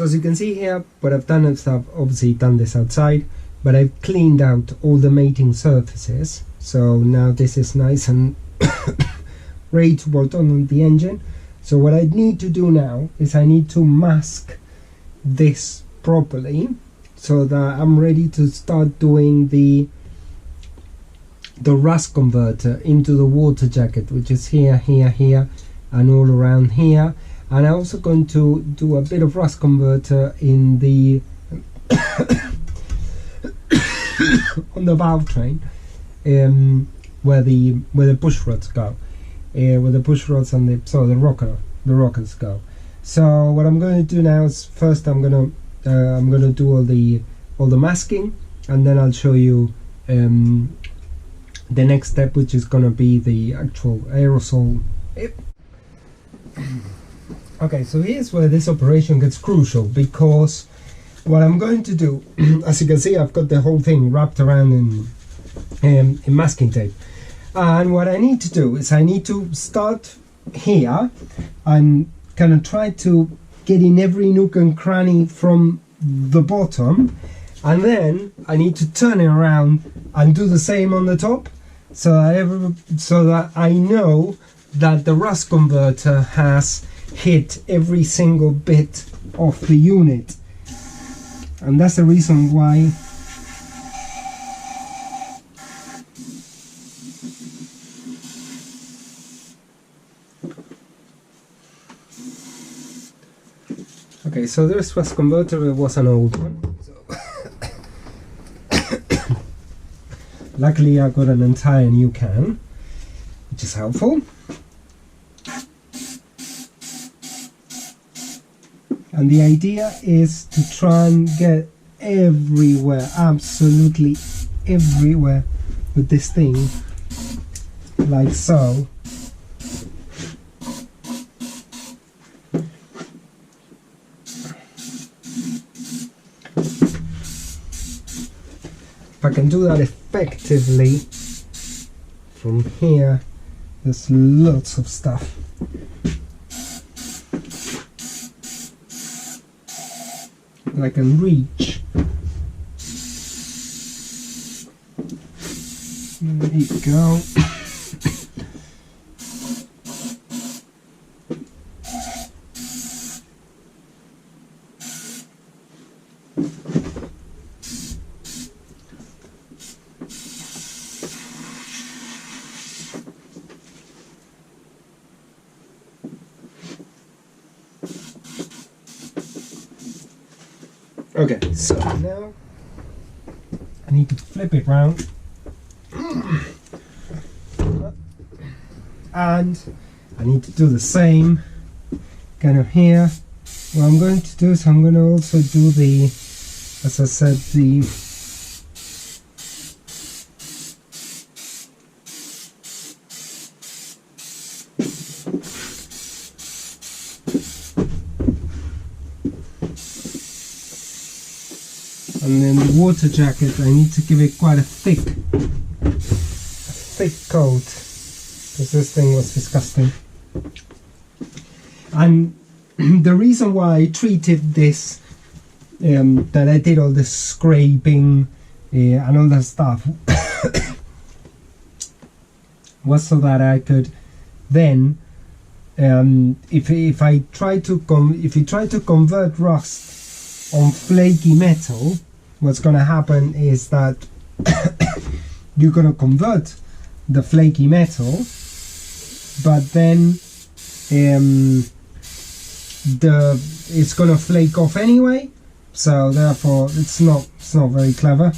So as you can see here, what I've done is I've obviously done this outside, but I've cleaned out all the mating surfaces. So now this is nice and ready to bolt on the engine. So what I need to do now is I need to mask this properly so that I'm ready to start doing the rust converter into the water jacket, which is here, here, here, and all around here. And I'm also going to do a bit of rust converter in the on the valve train, where the push rods go, where the push rods and the rockers go. So what I'm going to do now is first I'm gonna do all the masking, and then I'll show you the next step, which is going to be the actual aerosol. Okay, so here's where this operation gets crucial, because what I'm going to do, as you can see, I've got the whole thing wrapped around in masking tape, and what I need to do is I need to start here and kind of try to get in every nook and cranny from the bottom, and then I need to turn it around and do the same on the top, so that I know that the rust converter has hit every single bit of the unit. And that's the reason why okay, so this rust converter was an old one, so luckily I got an entire new can, which is helpful. And the idea is to try and get everywhere, absolutely everywhere with this thing, like so. If I can do that effectively from here, there's lots of stuff. I can reach. There you go. Okay, so now I need to flip it round, and I need to do the same kind of here. What I'm going to do is I'm going to also do the, as I said, the and then the water jacket, I need to give it quite a thick coat, because this thing was disgusting. And the reason why I treated this, that I did all this scraping and all that stuff, was so that I could then, if you try to convert rust on flaky metal, what's going to happen is that you're going to convert the flaky metal, but then it's going to flake off anyway, so therefore it's not very clever.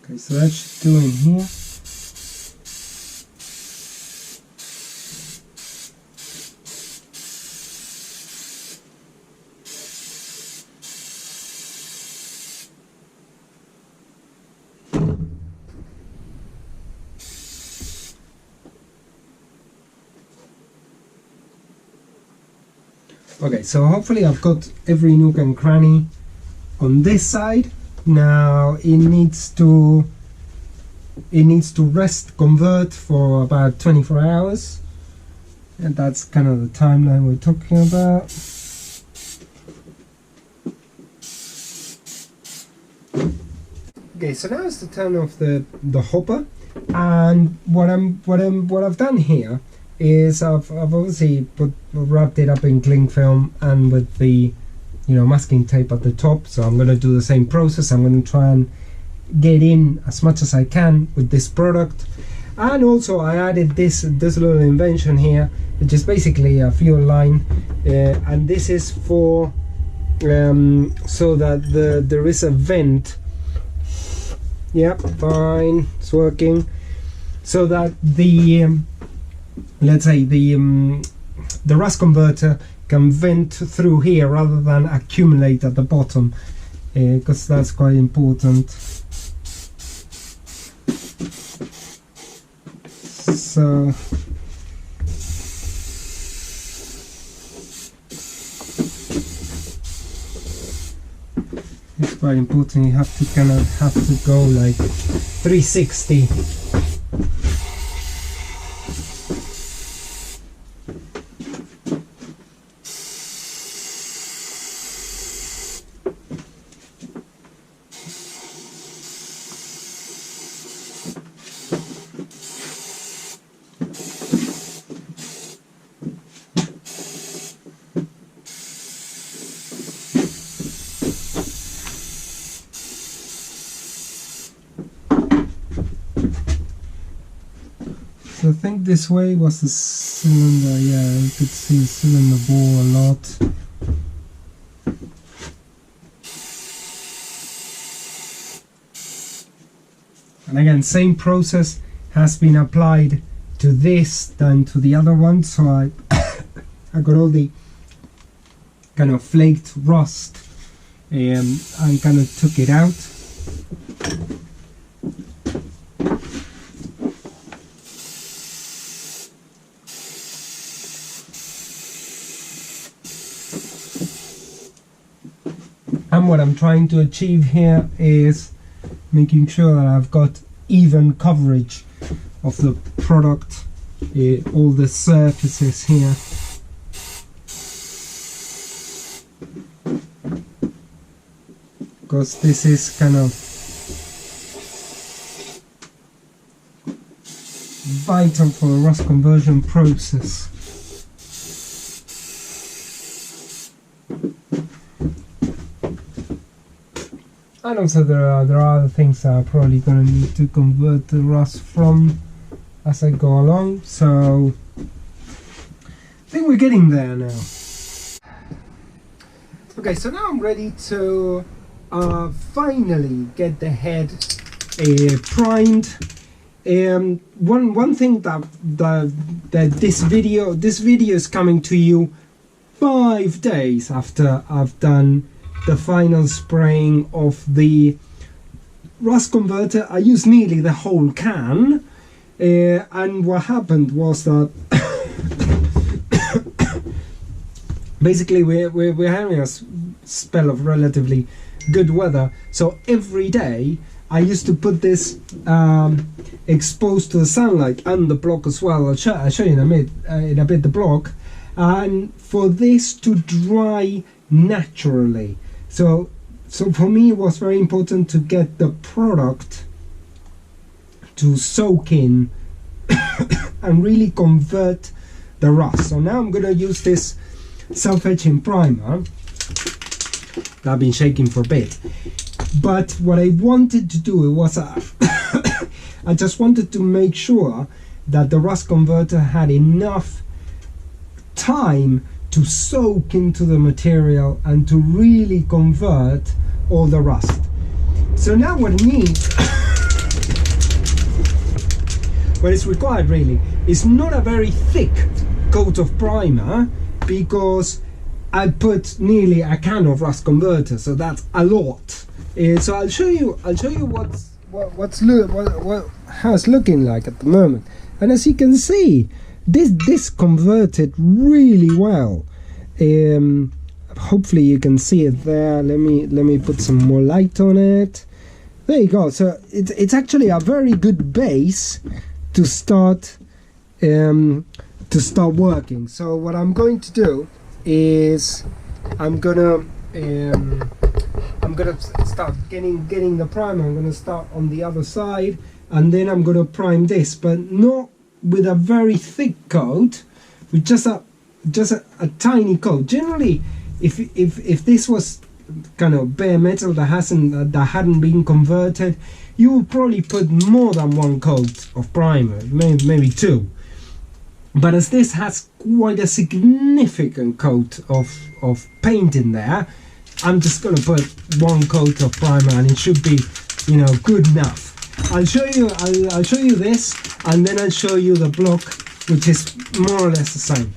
Okay, so that should do in here. Okay, so hopefully I've got every nook and cranny on this side. Now it needs to rest convert for about 24 hours, And that's kind of the timeline we're talking about. Okay, so now it's the turn of the hopper, and what I've done here is I've obviously wrapped it up in cling film and with the masking tape at the top. So I'm going to do the same process. I'm going to try and get in as much as I can with this product. And also I added this little invention here, which is basically a fuel line, and this is for so that there is a vent. Yep, fine, it's working. So that the let's say the rust converter can vent through here rather than accumulate at the bottom, because that's quite important. So it's quite important. You have to go like 360. So I think this way was the cylinder. Yeah, you could see the cylinder bore a lot. And again, same process has been applied to this than to the other one. So I got all the kind of flaked rust and kind of took it out. And what I'm trying to achieve here is making sure that I've got even coverage of the product, all the surfaces here. Because this is kind of vital for the rust conversion process. And also there are other things that I'm probably going to need to convert the rust from as I go along, so I think we're getting there now. Okay, so now I'm ready to finally get the head primed. One thing that this video is coming to you 5 days after I've done the final spraying of the rust converter. I used nearly the whole can, and what happened was that basically we're having a spell of relatively good weather, so every day I used to put this exposed to the sunlight and the block as well. I'll show you in a bit the block, and for this to dry naturally. So for me it was very important to get the product to soak in and really convert the rust. So now I'm going to use this self-etching primer that I've been shaking for a bit. But what I wanted to do was I just wanted to make sure that the rust converter had enough time to soak into the material and to really convert all the rust. So now what it needs, what is required really, is not a very thick coat of primer, because I put nearly a can of rust converter, so that's a lot. So I'll show you how it's looking like at the moment. And as you can see, this converted really well. Hopefully you can see it there. Let me put some more light on it. There you go. So it's actually a very good base to start start working. So what I'm going to do is I'm gonna start getting the primer. I'm gonna start on the other side, and then I'm gonna prime this, but not with a very thick coat, with just a tiny coat. Generally, if this was kind of bare metal that hadn't been converted, you would probably put more than one coat of primer, maybe two. But as this has quite a significant coat of paint in there, I'm just going to put one coat of primer, and it should be, you know, good enough. I'll show you this, and then I'll show you the block, which is more or less the same.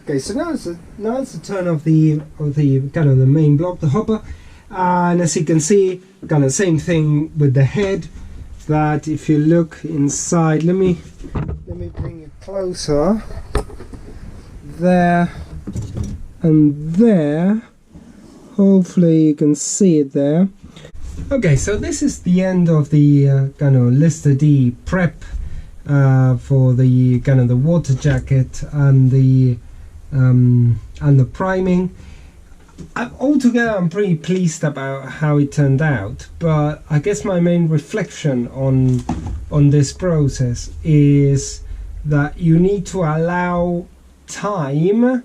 Okay, so now it's the turn of the kind of the main block, the hopper, and as you can see, kind of same thing with the head. That if you look inside, let me bring it closer. There and there. Hopefully you can see it there. Okay, so this is the end of the kind of Lister D prep for the kind of the water jacket and the priming. Altogether, I'm pretty pleased about how it turned out, but I guess my main reflection on this process is that you need to allow time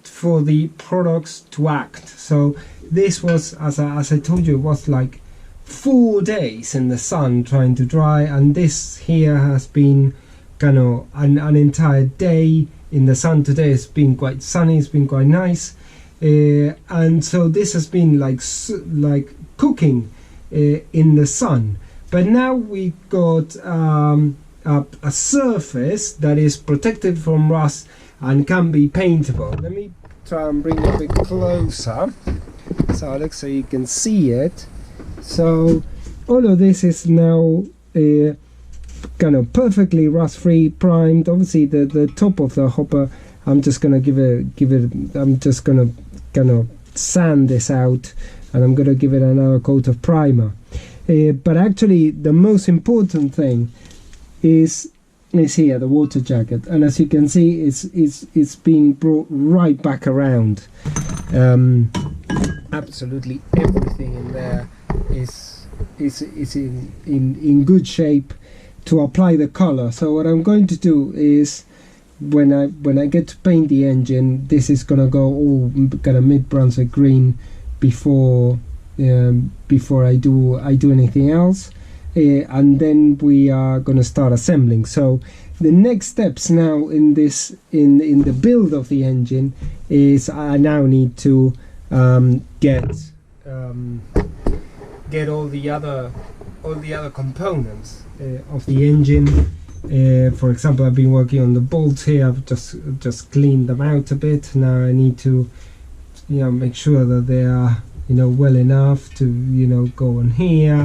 for the products to act. So this was, as I told you, it was like 4 days in the sun trying to dry, and this here has been kind of an entire day in the sun. Today it's been quite sunny, it's been quite nice, and so this has been like cooking in the sun. But now we got a surface that is protected from rust and can be paintable. Let me try and bring it a bit closer so you can see it. So all of this is now kind of perfectly rust-free, primed. Obviously the top of the hopper, I'm just gonna I'm just gonna kind of sand this out, and I'm gonna give it another coat of primer. But actually the most important thing is here, the water jacket, and as you can see, it's being brought right back around. Absolutely everything in there is in good shape to apply the color. So what I'm going to do is, when I get to paint the engine, this is gonna go all kind of mid-Brunswick green before I do anything else. And then we are going to start assembling. So the next steps now in the build of the engine is I now need to get all the other components of the engine. For example, I've been working on the bolts here. I've just cleaned them out a bit. Now I need to make sure that they are well enough to go on here.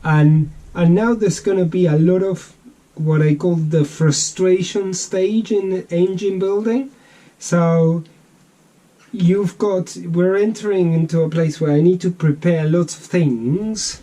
And now there's going to be a lot of what I call the frustration stage in the engine building. So we're entering into a place where I need to prepare lots of things,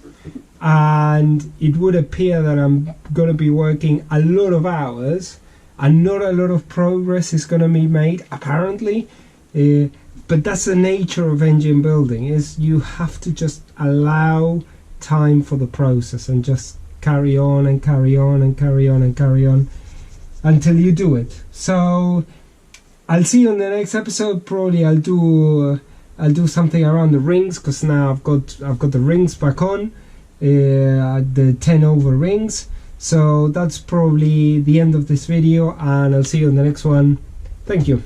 and it would appear that I'm going to be working a lot of hours and not a lot of progress is going to be made, apparently. But that's the nature of engine building, is you have to just allow time for the process and just carry on and carry on and carry on and carry on until you do it. So I'll see you in the next episode. Probably I'll do something around the rings, because now I've got the rings back on, the 10 over rings. So that's probably the end of this video, and I'll see you in the next one. Thank you.